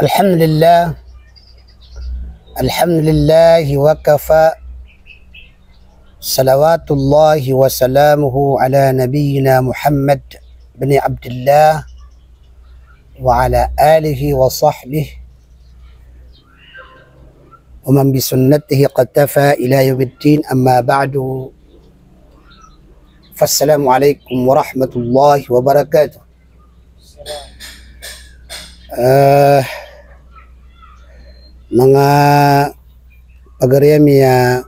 الحمد لله الحمد لله وكفى صلوات الله وسلامه على نبينا محمد بن عبد الله وعلى آله وصحبه ومن بسنته قتفى إلى يوم الدين. أما بعد، فالسلام عليكم ورحمة الله وبركاته. Mga pagariyamiya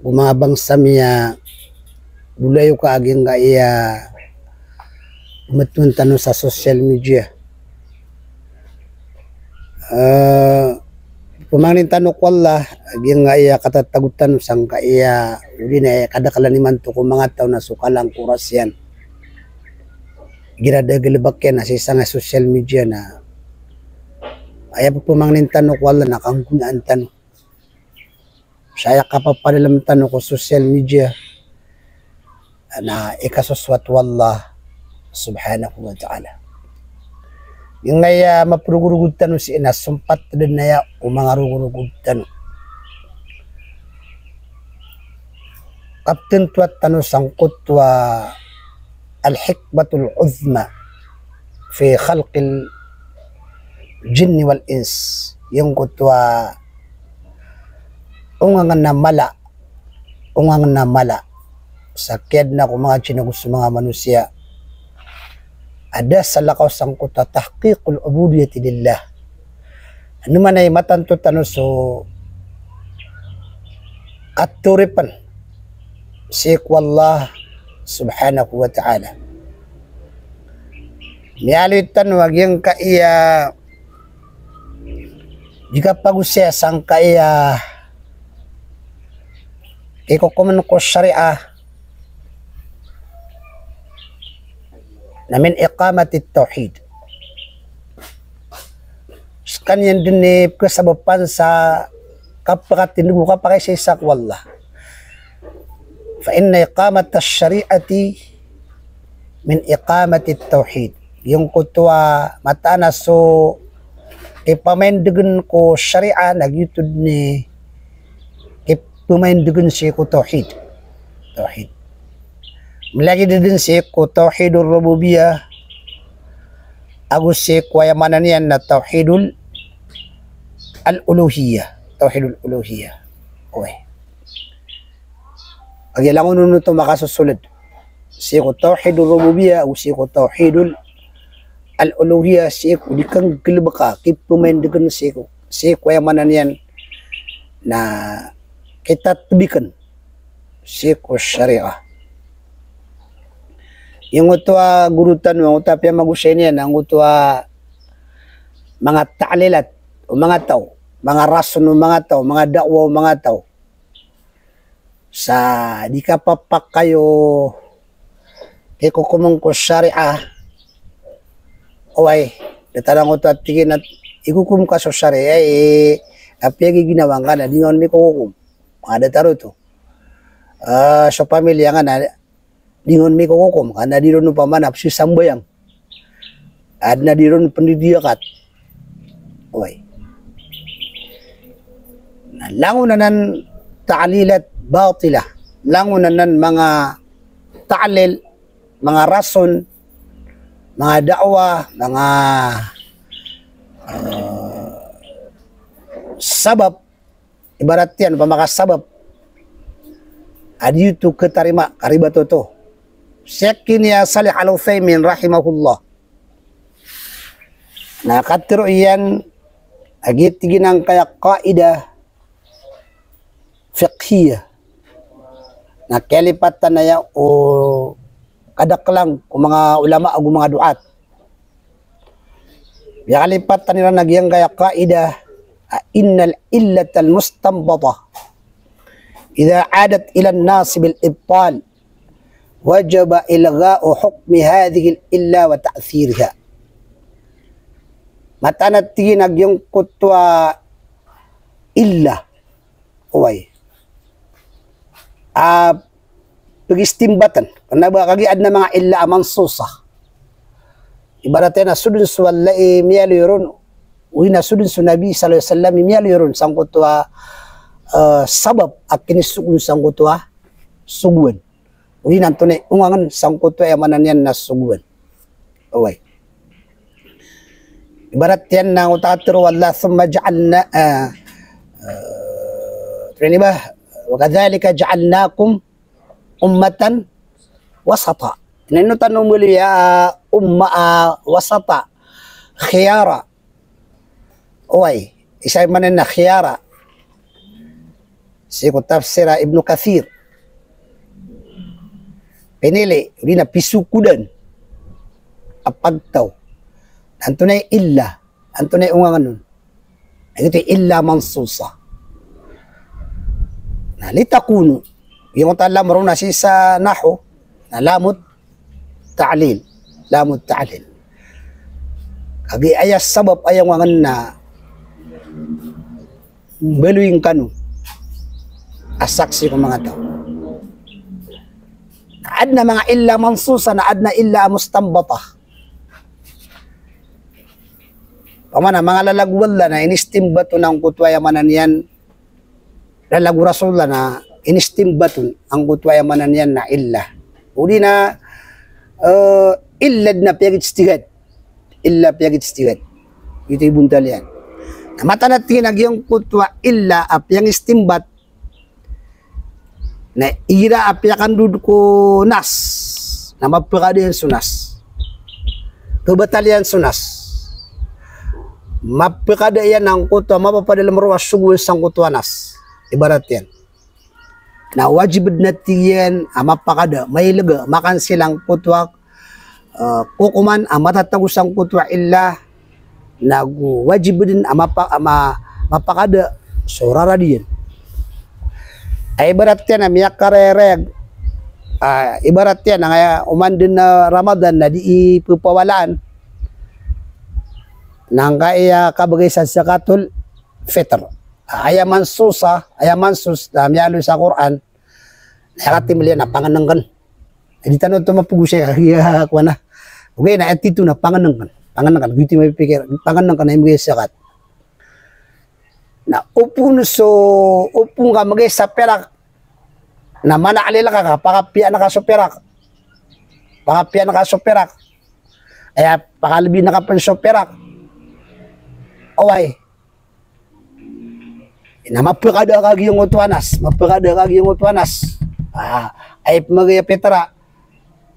umabang samiya bulayo ka aging nga iya umatun sa social media. Pumangin tanok wala aging nga iya katatagutan sang ka iya uli na kadakalaniman to kung mga tao na sukalang kuras yan. Girada galibak yan na sa isang social media na ay pumangin tanok wala nakanggunaan tanok. Saya kapapadalam tanok ko social media na ikasuswat wallah subhanahu wa ta'ala. Yung nga mapurugurugud tanok si ina sumpat din na ya umangarugurugud tanok. Kapten tuat tanok sangkut wa al-hikmatul uzma fi khalqil jinni wal ins, yung kutwa ungangan na mala sa ked na kung mga chinagus mga manusia ada sa lakaw sang kuta tahqiqul ubudiyati lillah. Ano man ay matanto tanong so katuripan si wallah subhanahu wa ta'ala. Nialitan wag yung kaiya jika pagusya sang kaya ikukuman ko syariah na min iqamati tauhid. Kanyan din ni kasabapan sa kapakatindugo ka pa kay sa wallah. Fa inna iqamata syariati min iqamati tauhid. Yung kutwa matana so ipamendegan ko syariah nagyutod ni ipamendegan siya ko tauhid. Malagi din siya ko tauhidul rububiyah agus siya ko yamanan yan na tauhidul al-uluhiyah. Tauhidul uluhiyah. Okay. Pagilangon nun ito makasusulod. Siya ko tauhidul rububiyah o siya ko tauhidul al-uluhiyah siya ko di kang kilibaka kip pumendegan siya ko yamanan yan na kita tubikan siya ko syariah. Yung utwa gurutan mo utapya magusay niyan ang utwa mga ta'lilat o mga tao, mga rason o mga tao, mga dakwa o mga tao sa di ka papak kayo ikukumang ko syariah. Oy, datarang ko at tingin at ikukum ka sa syariah apyagi ginawang ka na di ngon mi kukum. Mga dataro to. Sa pamilya nga na di ngon mi kukum kana di ron pamanap si sambayang. Ad na di ron pendidiakat. Oy. Langunan ta'lilat batila. Langunan mga ta'lil, mga rason, mga da'wa, mga sabab, ibarat yan, pamakasabab, adi itu ketarima, karibato to. Syakin ya Salih Al-Uthaymin rahimahullah. Nakatiro iyan, agit ginang kaya kaidah fiqhiyah. Nakalipatan na yan o kadaklang kung mga ulama o mga duat. Yakalipatan nila nagyang kaya kaidah innal illatal mustanbata idha adat ila an-nas bil ibtal wajaba ilgha'u hukmi hadhihi al-illa wa ta'thirha. Matanat tinag yung kutwa illa uway pagistimbatan kana ba kagiad na mga illa mansusa ibaratena sudun suwallai miyaliron wina sudin su nabi sallallahu alaihi wasallam miyalirun sangkutwa sabab akin sugun sangkutwa suguan wina tone ungangan sangkutwa yamananian na suguan awai ibarat yan na utatir wallah thumma ja'alna ini bah wa kadzalika ja'alnakum ummatan wasata nino tanong muli ya wasata khiyara awai isa manen na khiyara si ko tafsira Ibnu Katsir pinili uli na pisukudan apagtaw antunay illa antunay ungangan nun ito illa mansusa na litakunu yung tala marunong na sa naho na lamut ta'lil kagi ayas sabab ayang wangan na beluing kanu asaksi ko mga tao naad na mga illa mansusa naad na illa mustambata pamana mga lalagwala na inistimbato ng kutwayamanan yan lalagu rasulullah na inistimbato ang kutwayamanan yan na illa uli na illad na piyagitstigad illa piyagitstigad ito ibuntal yan na mata na tinag yung kutwa illa apyang istimbat na ira apyakan ko nas na mapakadian sunas kebatalian sunas mapakada yan ng kutwa mapapadalam ruwas sugul sang kutwanas ibarat yan na wajib na tiyan mapakada may laga makan silang kutwa kukuman matatagos ang kutwa illa nagu wajib din mapakada surara diyan ay ibarat yan miyak karereg ibarat yan uman din na Ramadan na di ipupawalaan nang kaya kabagay sa zakatul fitr ayaman sus na miyalo sa Quran nakatim liyan na panganangkan hindi tanong ito mapugusay kaya kwa na okay na etito na panganangkan gitu may pikir panganangkan na imigay sakat na upun ka magay sa perak na manaalila ka pakapia na ka sa perak ay pakalabi na ka pa sa perak away na mapakada kagi yung utwanas ay magaya petra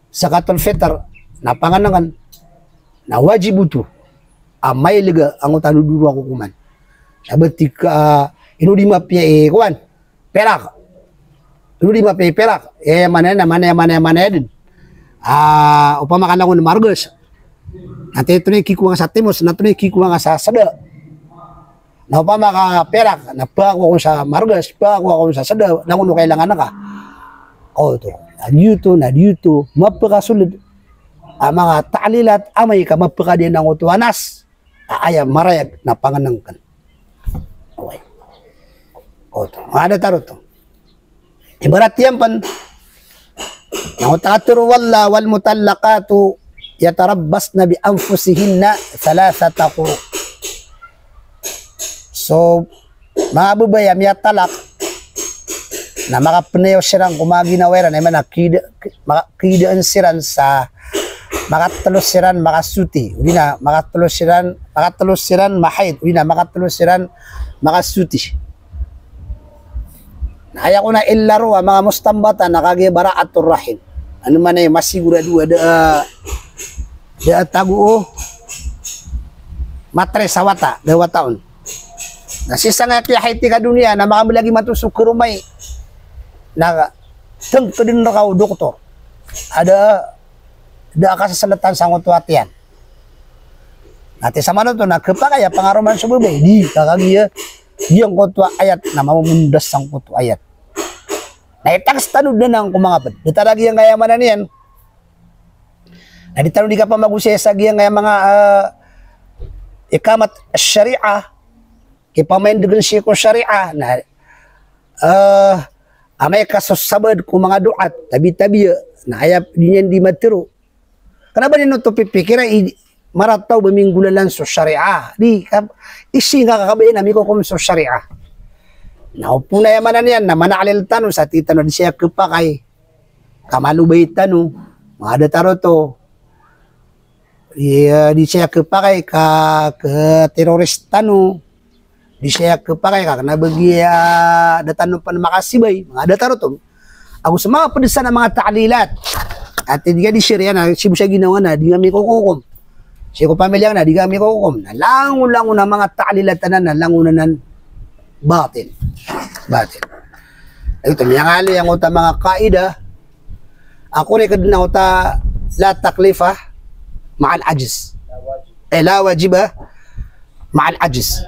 sa katul fitr na panganangan na wajib ito may liga ang utanuduro ako kuman sabati ka inudi mapya kuman perak inudi mapya perak mana din upamakan ako ng margas nanti ito na kikuha sa timos na ito na kikuha sa sada na upama ka perak na pako ko sa margas pako ako sa sada na kuno kailangan ka ito na dito mapakasulid ang mga taalilat amay ka mapakadin ng utwanas ayam marayag na panganangkan okay ito ada taro to ibarat yan pan na utatur walla wal mutallaqatu yatarabbasna bi anfusihinna thalathata quru so mga babayam yatalak na makapaneyo sirang kumaginaweran ay makakidaan siran sa makatulos siran makasuti uli na makatulos siran mahid uli na makatulos siran makasuti naya ko na illaro mga mustambata nakagibara atur rahim ano man ay masigurado da taguo matre sawata 2 taon nasisa nga kaya haiti ka dunia na makamilagi matusok kurumay na tengto din na kao doktor ada kasasalatan sa ngutwatian natin sa mano to na kapagaya pangaroman sa bubay di kakagiya diyang kutwa ayat na mamumundas sang kutwa ayat na itaks tanod na ng kumangapad ditaragi ang kayamanan yan na ditanod di ka pa magusay sa giyang mga ikamat syariah ipamaindigan siya ko syariah na amay kasusabad ko mga duat tabi-tabi na ayap din yan di matiro kenapa din ito pipikira marataw bamingulalan sa syariah. Di, isi nga kakabain na mikukum sa syariah. Naupo na yaman na yan, na manaalil tanong sa titano di siya kapakay. Kamalubay tanong, mga dataro to. Di siya kapakay ka terorist tanong. Di siya kapakay ka nabagi datanong pa na makasibay. Mga dataro to. Ako sa mga padasan ng mga taalilat. At hindi ka di siya na, siya ginawa na, di nga may kukukum. Siya ko pamilyang na, di nga may kukukum. Nalango-lango na mga taalilat na nalangunan batil. Batil. Ito, miyang yang uta mga kaida. Ako rin kadin na uta la taklifa ma'al ajiz. La wajiba ma'al ajiz.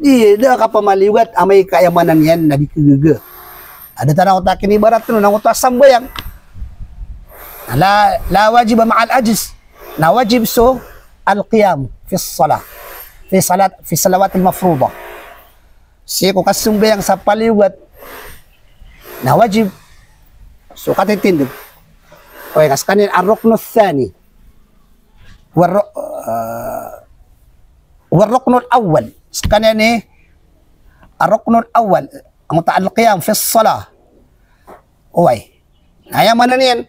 Di ka pamaliwat amay kayamanan yan na di kagaga. Ada tanang uta kinibarat no nang uta sambayang. La wajiba ma'al ajiz. Na wajib so al-qiyam fi salah. Fi salawat al-mafruḍah. Siya ko kasumbayang sa paliwat na wajib so katitindig. Okay, kas kanin ar-ruknu thani war-ruknu al-awwal. Kanin ni ar-ruknu al-awwal ang ta'al-qiyam fi as-salah. Okay. Nayaman na niyan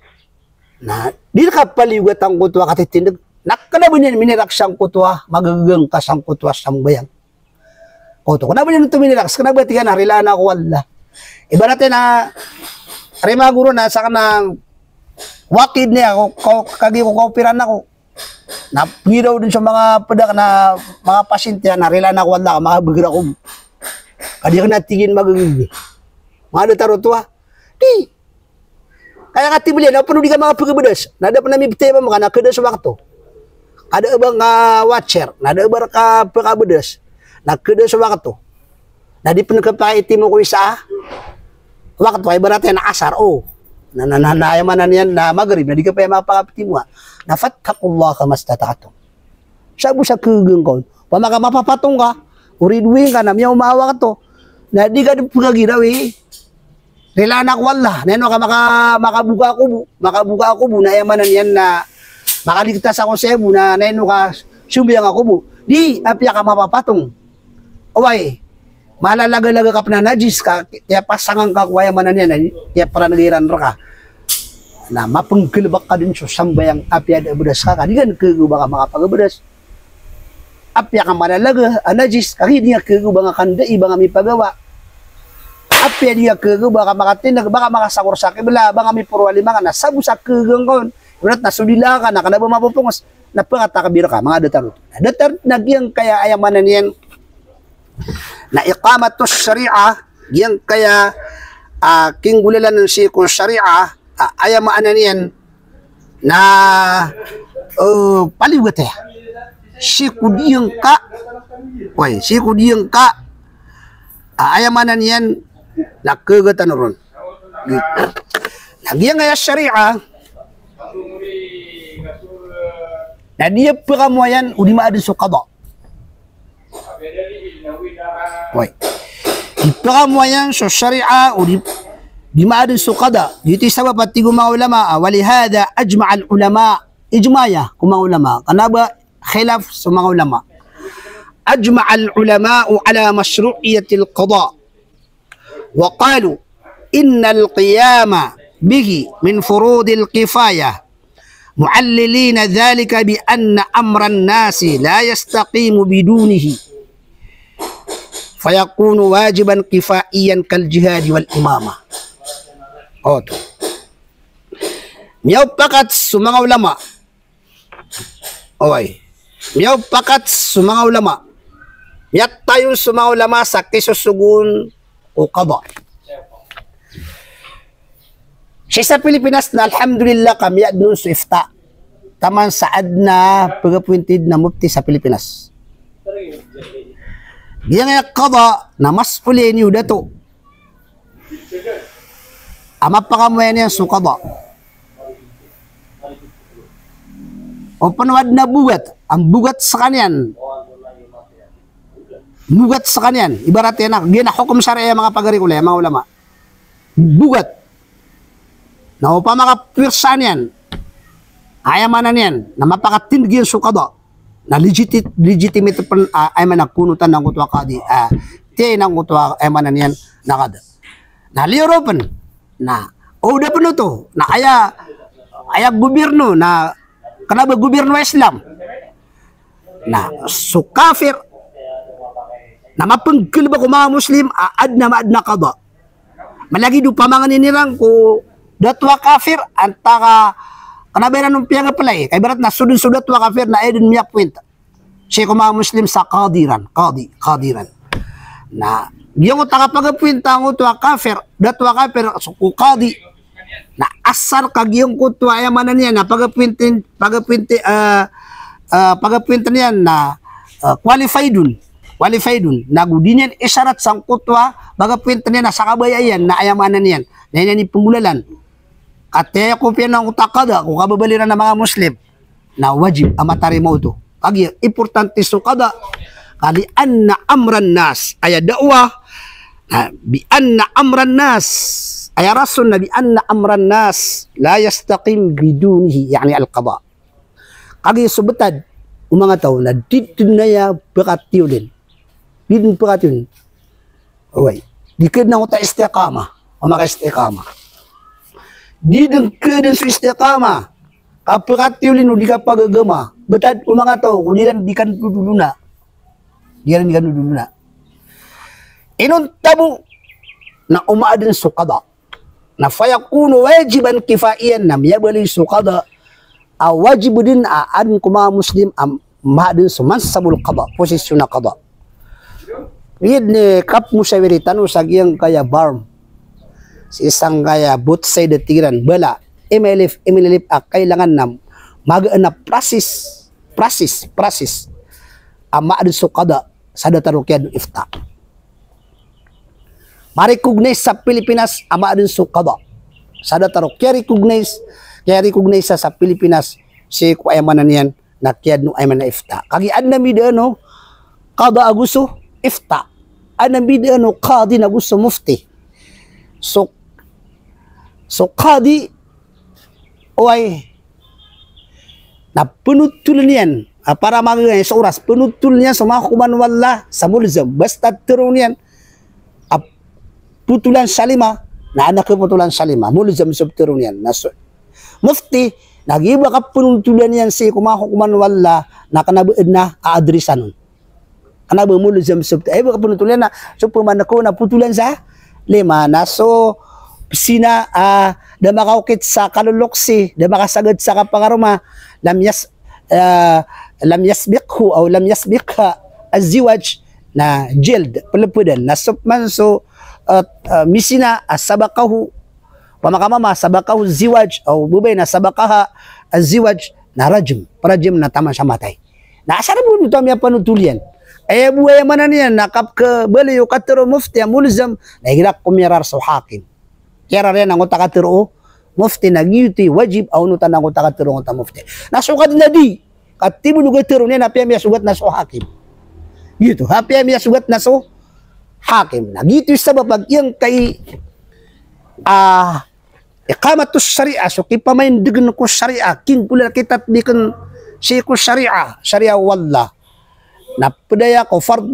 na di ka paliwat ang kutwa katitindig. Nakalaban niyan minirak siyang kutwa, magagang ka siyang kutwa siyang bayang. Oto, kung naman yung tuminirax, kung nabatigan na, rila na ako wala. Iba natin na, rima guro na, sa kanang wakid niya, kagi ko kaupiran ako. Napidaw din sa mga padak na mga pasyente na, rila na ako wala, mga bagira ko. Kadi ka natigin magagigi. Mga dataro to ha. Di. Kaya nga tibili, na di ka mga pagabadas. Nada pa namin bitay mo, nakada sa wakto. Ada bang watcher, nada ba ka pagabadas. Nakada sa wakto. Na di pinagkapaiti mo ko isa wakto ay barate na asar nananayaman na niyan na magrib na di ka pa mapakapiti mo na fattakullah ka mastata'atum. Sabi sa kugang ko pamaka mapapatong ka uridwin ka na miyaw maawa ka to na di ka pagagirawi rilanak wala neno ka makabuka ako bu na yaman na niyan na makaligtas ako sa ebu na neno ka sumiyang ako bu di apya ka mapapatong. Uway, malalaga-laga ka pa na najis ka, kaya pasangang ka kuwaya manan yan, kaya para nagiran ka. Na mapangkilbak ka din sa sambayang apya da bedas ka, kadigan kaguba ka makapagabedas. Apya ka malalaga, najis, kaya di nga kaguba nga kanda, iba nga may pagawa. Apya di nga kaguba ka makatinag, baka makasakur sa kibla, baka may purwali mga nasabu sa kagang kon. Ulat na sudila ka, nakanaba mapupungos, napangatakabira ka, mga datarot. Datarot nagyang kaya ayamanan yan, na iqamatus syariah yang kaya kinggulalan ng sikong syariah ayamaan niyan na paliwat ya sikudiyang ka ayamaan niyan na kagatan ron nagyang kaya syariah na dia peramuayan udi maadin sa qada. Wait. Ipakamuayan sa syariah o di maadin sa qada. Dito sabab at tigo mga ulama walihada ajma' al-ulama ijmaya kung mga ulama kanaba khilaf sa mga ulama ajma' al-ulama ala mashru'iyyati al-qada wa qalu inna al-qiyama bihi min furud al-kifaya معللين ذلك بأن أمر الناس لا يستقيم بدونه فيكون واجبا كفائيا كالجهاد والإمامة. Miyaw pakat sa mga ulama. Miyaw pakat sa mga ulama. Miyat tayo sa mga ulama sa kisusugun o qada. Siya sa Pilipinas na alhamdulillah kami at doon sa ifta. Taman saad na pag-appointed na mufti sa Pilipinas. Yang nga qada na mas uli niyo dato. Ama pa kamuyan yan sa qada. O panuwad na bugat. Ang bugat sa kanyan. Bugat sa kanyan. Ibarat yan na. Ginahukom syariah mga pagarikula, mga ulama. Bugat. Na upang makapirsan yan, Ayamanan yan, na mapakatindig yan sukada, na legitimate pan ayamanan kunutan ng kutwa kadi, tiyan ng kutwa ayamanan yan nakada. Na lioropan, na udah penuh to, na aya gobyerno, na kenapa gobyerno Islam, na so kafir, na mapengkil ba ko mga Muslim, aad na kada. Malagi do pamangan nirang ko datwa kafir, antaka kanaberan ng piyang apalay, kay barat na sudun-sudat wa kafir na edun miyak kwenta. Siya ko mga Muslim sa kadiran. Na, yung utang pagapwinta ang utwa kafir, datwa kafir, so kukadi, na asar kag yung kutwa ayamanan niya, na pagapwinta niya, na qualified dun, na gudinyan isyarat sang kutwa, pagapwinta niya, na sakabayayan, na ayamanan niyan, na yan yung pangulalan. Kaya ko ng utakada, kung kababaliran ng mga Muslim, na wajib amatari mo ito. Kaya importante sukada, kali anna amran nas, ay da'wa, bi anna amran nas, ay rason na bi anna amran nas, la yastaqim bidunihi, yani al-qada. Kaya subetad, mga tao na dito na ya bakatiyo din. Dito bakatiyo din. Okay. Dikid na ko ta istiqama, o maka-istiqama. Di dengke sa istiqama, kapag tiulin di ka pagagama, betad mga tao, kung di kan duduluna. Inuntabu na umaadin sukada, na fayakunu wajiban kifaiyan na miyabali sukada, wajib din aan kuma Muslim maadin sumansabul qada, posisyon na qada. Yun ni kap musawiri tanu sagyang kaya barm, si isang kaya both side tiran bala imilip kailangan na mag-ana process maadin sukada sa datarukyan ifta. Ma-recognize sa Pilipinas maadin sukada sa dataruk kaya recognize sa Pilipinas si kuayamanan yan na kiyad no ayman na ifta. Kagi adnami no kada aguso ifta, adnami no qadi na gusto mufti. So kadi oy na penutul niyan para magay sa oras penutul niyan sa mga kumanwala sa mulzam basta turun niyan putulan salima na anak putulan salima mulzam sub turun niyan na mufti nagiba ka penutulan niyan si kumanwala na kanabued na aadresan nun kanabu mulzam sub ay ba penutulan na so pumanako na putulan sa lima na so sina da makaukit sa kaluluksi, da makasagad sa kapangaruma, lam yasbiqhu o lam yasbiqha az-ziwaj na jild, palapudan, na supman so misina sabakahu, pamakamama sabakahu ziwaj o bubay na sabakaha az-ziwaj na rajm na tama siya matay. Na asara po nito miya panutulian. Ay buhay manan niyan, nakapka baliyo katero mufti, mulzam, na hirak kumirar sa hakim. Kaya rin ang utakatiro mufti nagyuti wajib au nutan ang utakatiro ng mufti. Nasugad na di katibo lugay tiro niya napia miya sugat na so hakim. Gitu, hapia miya sugat na so hakim. Nagyuti sa babag yang kay iqamatus syariah so kipamaindigan ko syariah king pula kita bikin si ko syariah wallah. Na pedaya ko fard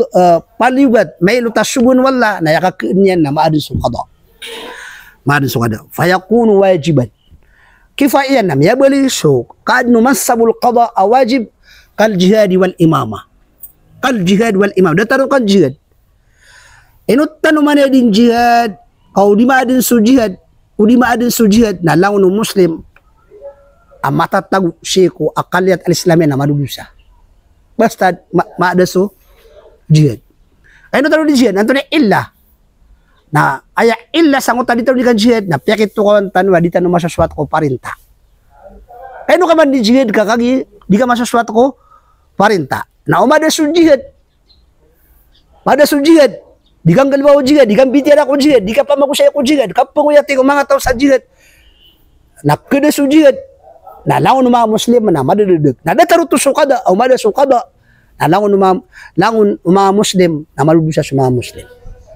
paliwat may lutasubun wallah na yakakniyan na maadin sa qada. Maadin sukada fayakunu wajiban kifaiyan nam yabali so kad numassabul qada wajib kal jihad wal imama dataru kan jihad inut tanu mana din jihad kau di maadin su jihad na launu muslim amata tagu syekhu akaliyat al-islamiyya na madudusa basta maada so jihad ay no tanu di jihad nanto illa na aya illa sangutan dito di kan jihad na piyakit to kan tanwa di tanu masaswat ko parinta. Kaya no ka man di jihad ka kagi di ka masaswat ko parinta. Na umada su jihad. Pada su jihad di kang galbaw jihad, di kang bitiara ko jihad, di ka pamakusay ko jihad, kapanguyati ko mga tao sa jihad. Na kada su jihad na lawan mga Muslim na madaduduk. Na dataru to sukada o mada sukada na lawan mga Muslim na malubusa sa mga Muslim.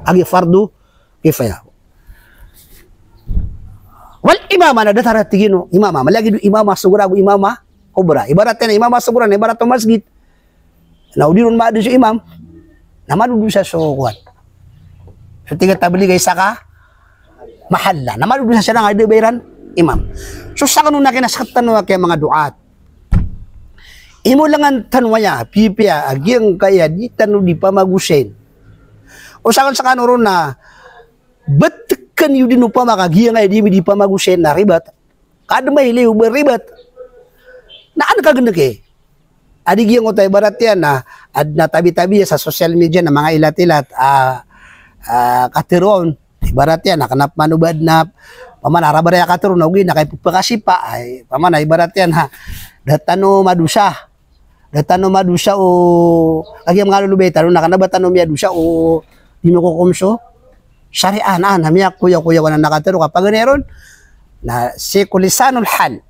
Agi fardu kifaya. Wal imama na datara tigino imama malagi do imama sugurago imama kubra. Ibaratnya imam masuk Quran, ibarat masjid. Nah, udirun ma'adu si imam. Nama dulu sa sukuan. So, tiga tabli guys saka mahalla. Nama dulu sa siya nga bayaran imam. So, sa kanuna kinasaktan mo kaya mga duat. Imo lang ang tanwaya, pipia, agyang kaya di tanu di pamagusin. O sa kanuro na, ba't kan yun din pa makagiyang ay di pamagusin na ribat? Kada may liw beribat. Na ano ka ganda kay? Adi giyang ko tayo barat yan na tabi-tabi sa social media na mga ilat-ilat katiron. Ibarat yan, nakanap manubad na paman arabaraya katiron, na kay pagpakasipa ay paman ibarat yan ha. Datano madusa o agyam nga lulubay tano nakanabatano miya dusa o di mo kukumso. Syariah na miya kuya-kuya wanan nakatiro kapag ganeron na sekulisanul hal.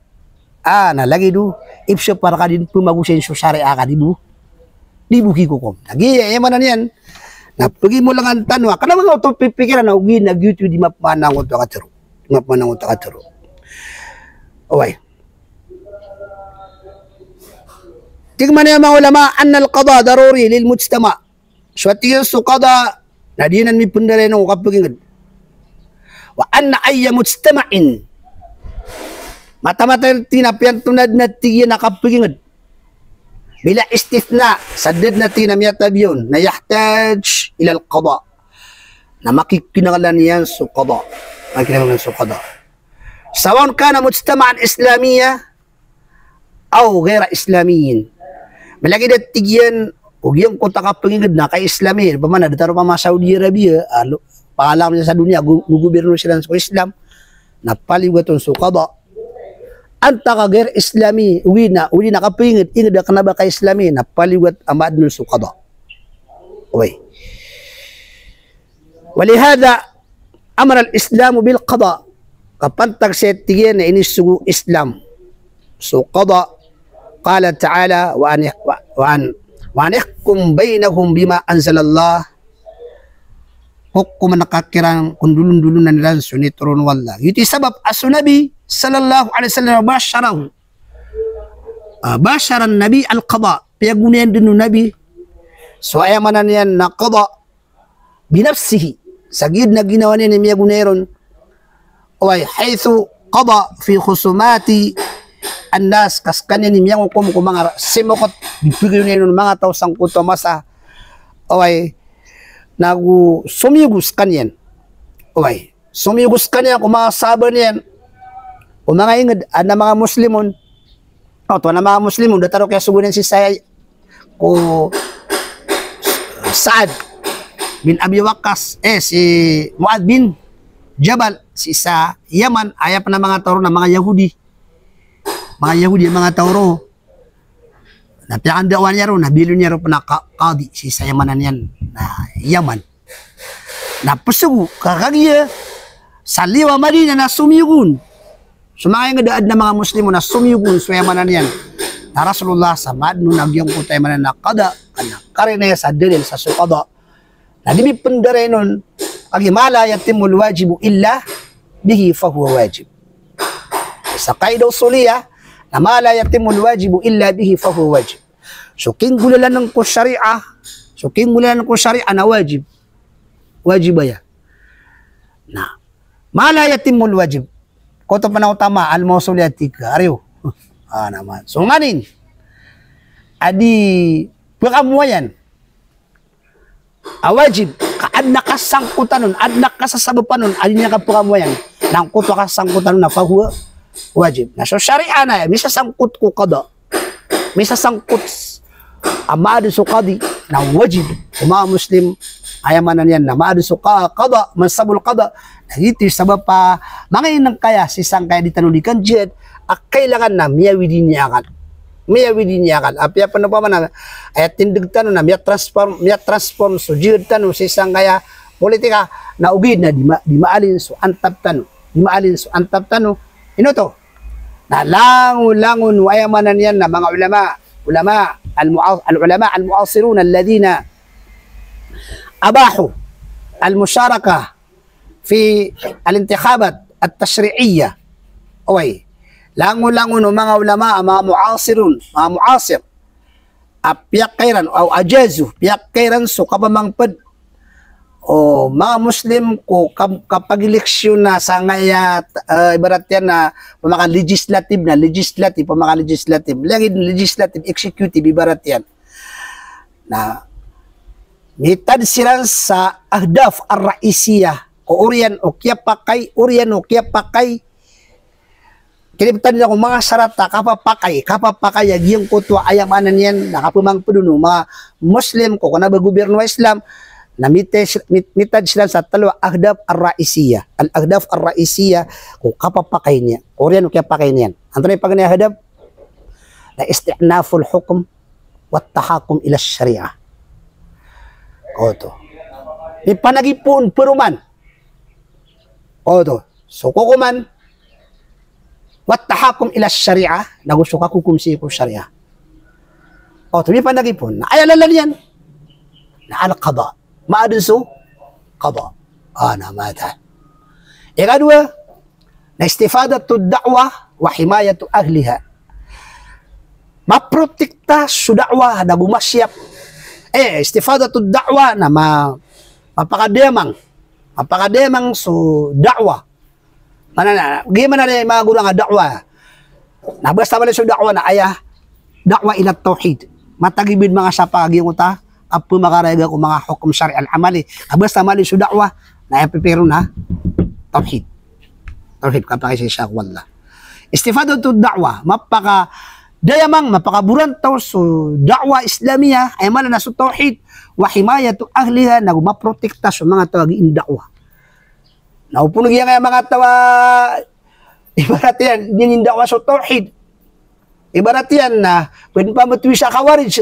Na lagi do ipso para ka din pumagusin so syariah ka dibu kikukom lagi man yan na pagi mo lang ang tanwa kana mga auto pipikiran na ugi nag YouTube di mapanang ko takatero okay tigman yung mga ulama anna al-qada daruri lil mujtama so tigyan so qada na dinan mi pundare no kapagingad wa anna ayya mujtama'in mata-mata tinapian tunad na tiyan nakapagingad. Bila istithna, sadad na tinamiyata biyon na yahtaj ilal qada. Na makikinagalan niyan sa qada. Makikinagalan sa qada. Sawan ka na mujtama'an islamiyya o gaira islamiyin. Malagi na tigyan o yung kota kapagingad na kay islamin. Pamana, dataro pa mga Saudi Arabia, pangalam niya sa dunia, gugoberno sila sa Islam, napaliwaton sa qada. Anta ka gair islami uli na kapingit ingid ka na ba ka islami na paliwat amad nun sa qada. Okay. Walihada amara al-islamu bil qada kapantag sa tigyan na inisugo islam so qada qala ta'ala wa an ihkum bainahum bima anzalallah hukum nakakirang kundulun-dulun na nila sunitron wallah yuti sabab asunabi sallallahu alaihi wasallam basharan nabi al-qada piyagunan din ng nabi so ayamanan yan na qada binafsihi sagid na ginawa niya ni miyaguneron ay haythu qada fi khusumati annas kaskan ni miyang mga simokot bibigyan niya ng mga tao sang kuto masa ay nagu sumiyugus kanyan ay sumiyugus kanyan kumasaban yan o mga ingad, na mga Muslimon, to na mga Muslimon, dataro kaya sugunin si ko Saad bin Abi Waqqas, si Muad bin Jabal, si sa Yaman, ayap na mga tauro na mga Yahudi, mga tauro, napiakandawan niya ro, nabilo niya ro pa na kadi, si sa Yamanan yan, na Yaman. Napusugo, kakagya, sa liwa Madina na sumiyugun, sumaya nga daad na mga Muslimo na sumiyugun suyamanan yan na Rasulullah sa madno nagyang kutay manan na kada karinaya sa dalil sa suqada na di pendare nun agimala yatimul wajibu illa bihi fahuwa wajib sa qaida usuliya na mala yatimul wajibu illa bihi fahuwa wajib so king gulalan ng ko syariah na wajib ya na mala yatimul wajib koto pa na utama, al-mausuliyatika, ariyo. Naman. So, manin, adi, pagkamuayan, awajib, kaad nakasangkutan nun, ad nakasasabapan nun, adi niya kapagkamuayan, nang kuto kasangkutan nun na fahuwa, wajib. Na so, syariah na yan, may sasangkut ko kada, may sasangkut, amaadu so kadi, na wajib, mga Muslim, ayamanan yan, na maadu so kada, mansabul kada, ito sabab pa mga inang kaya si sang kaya di tanulikan jed kailangan na miyawidin niya akan apya pa na pa man ay tindig tanong na miya transform so jed tanong si sang kaya politika na ugid na di maalin so antap tanong ino to na langon wayamanan yan na mga ulama al-mu'asirun alladhina abahu al-musyarakah في الانتخابات التشريعية أوي lango-lango no mga ulama, mga muasir, piyak kairan o ajazu, piyak kairan so kabamangpad o mga Muslim ko kapag eleksyon na sa ngaya ibarat yan na pamaka-legislative, legislative, executive, ibarat yan na mitad sila sa ahdaf ar-raisiyah o urian o kya pakay kinipitan nila kung mga sarata kapapakay yung kutwa ayamanan yan nakapumang pununo mga Muslim ko kung ba gobyerno wa Islam na mitad sila sa talo ahdaf ar-raisiyah al-ahdaf ar-raisiyah kung kapapakay niya urian o kya pakay niyan ang tanay pag niya ahdaf na isti'naful hukm wat tahakum ila syariah oto ipanagipon peruman oto so kukuman wat tahakum ila syariah nagusto ka kukumsi ko syariah oto ipanagipon na ayalalan yan na al-qada maadunso qada ana mata ikadua na istifadatu da'wah wa himayatu ahliha maprotekta su da'wah na gumasyap istifadatu da'wah na mapakademang su da'wah mana gimana na mga gurang da'wah na basta man su da'wah na ayah da'wah ila tauhid matagibid mga sapagi uta apo makarega ko mga hukum syari al-amali basta mali su da'wah na epipero na tauhid kapag siya wallah istifadatu da'wah mapaka dayamang mapakaburantaw so da'wa Islamiyah ay mana na sa tauhid wa himayatu ahliha na maprotekta sa mga tawagin da'wa. Naupunog yan nga mga tawa ibarat yan din da'wa sa tauhid. Ibarat yan na pwede pa matuwi sa kawarij.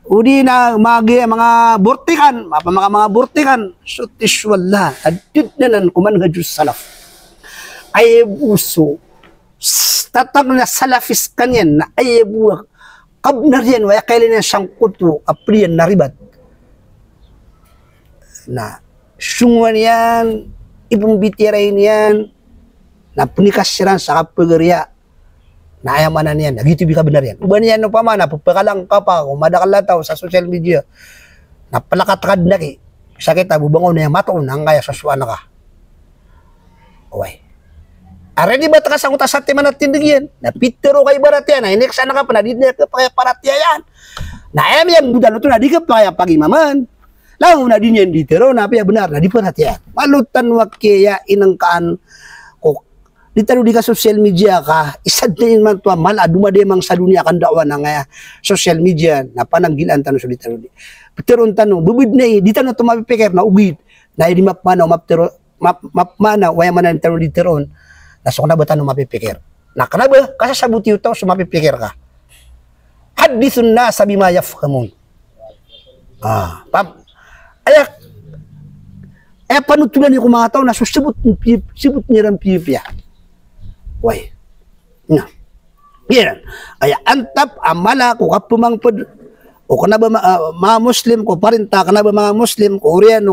Udi na mga burtikan, mga burtikan sutis wallah adid na nan kuman hajus salaf. Ay uso tatag na salafis kanyan na ay buwag kabnar yan waya kailan yan siyang kuto apriyan na ribat na sungwan yan ibang bitirain yan na punikas siran sa kapagariya na ayamanan yan nagito bi ka benar yan uban yan no pa man napapakalang ka pa kung madakalataw sa social media napalakatkad na ki sakit bubangon na yan mataon ang kaya sa suwana ka okay. Aredi ba ka sa utas sa timan at tindigyan? Na pitero kay barat yan. Na inik sana ka pa na di na kaya paratya yan. Na ayam yan budan ito na di ka pa kaya pagimaman. Lang na din yan ditero na kaya benar na di paratya. Malutan wakya inangkaan ko. Ditaro di ka social media ka. Isad na yun man ito mala dumademang sa dunia kan dakwa na nga social media na pananggilan tanong sa ditaro di. Piteron tanong bubid na di tanong ito mapipikir na ugid. Na hindi mapmana mapmana waya man na diteron. Nasok na ba tanong mapipikir? Nakanaba, kasasabuti ito, so mapipikir ka. Hadithun na sabi mayaf kamun. Panutulan niyo kung mga tao na susibot niya ng pipya. Way. Na. Yan. Ay, antap, amala, kung kapumangpod, o kanaba mga Muslim, kung parinta, kanaba mga Muslim, kung Orian,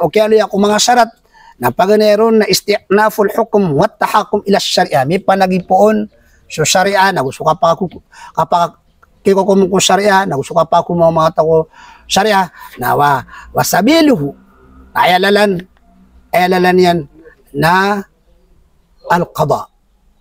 o kaya kung mga syarat, na paganeron na isti'naful hukum wat tahakum ila syariah may panagipoon so syariah na gusto ka pa ako kapag kikukum ko syariah na gusto ka pa ako mga tao syariah na wasabiluhu ayalalan yan na al-qada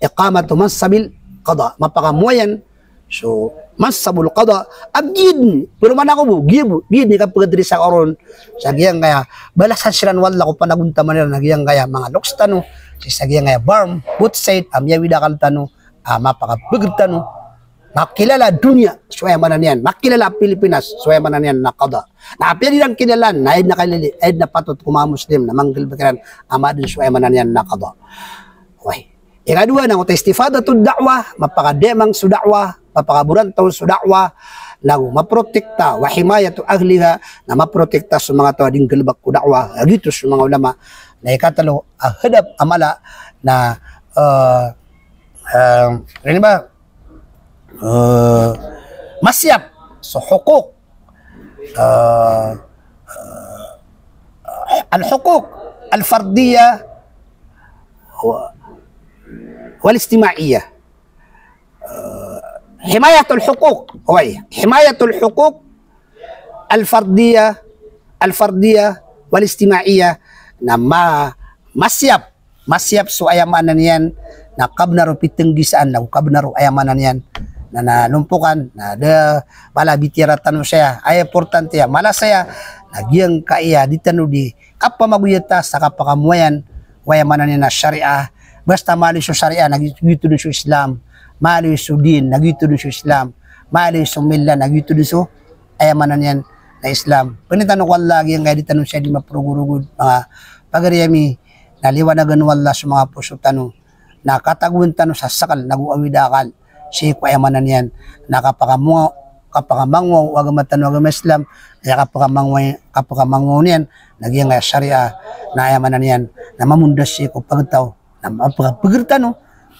iqamatu mansabil qada mapakamuyan so mansabul qada abgid pero man ako mo gid ni ka pagdiri sa karon sa giyang kaya balasan siran wala ko panagunta man na giyang kaya mga lokstano sa giyang kaya barm both side amyawi dakal tano mapakabugid tano makilala dunia suwaya man yan makilala Pilipinas suwaya man yan na qada na apil lang kilalan na aid na patot kuma Muslim na manggil bakiran amadin suwaya man yan na qada way ikadua na ko istifadatu da'wah mapakademang su da'wah mapakaburantaw su da'wah na maprotekta wa himayatu ahliha na maprotekta sa mga tao ding galbak ko da'wah dito sa mga ulama na ikatalo hadap amala na ano ba masyap sa hukuk al-hukuk al-fardiyah والاجتماعية. حماية الحقوق حماية الحقوق الفردية والاجتماعية na masyap so ayamanan yan na kabnaro pitenggisaan na kabnaro ayamanan yan na nalumpukan na de pala bitira tanu saya ay importante ya mala saya nagyang kaya ditanu di kappa maguyata sa kapakamuyan wayamanan na syariah basta mali so syariah nagyuto so Islam mali so din nagyuto so Islam mali so milla nagyuto so ayamanan yan na Islam. Panitanong ko lagi ang kaya di tanong siya di maprugurugod mga pagariyami naliwanagan wala sa mga puso tanong nakataguan tanong sa sakal naguawidakal siya ko ayamanan yan kapakamango wag matanong wag Islam kaya kapakamango niyan nagyang syariah na ayamanan yan na mamundas siya ko pagtaw na mapagpagirtano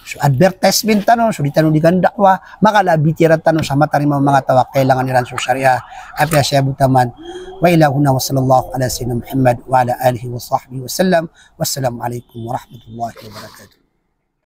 so advertisement tanong so di tanong di kan dakwa makalabi tira tanong sa mata rin mga tawa kailangan nilang so syariah apya siya butaman wa ilahuna wa sallallahu ala sayyidina Muhammad wa ala alihi wa sahbihi wa sallam wassalamu alaikum wa rahmatullahi wa barakatuh.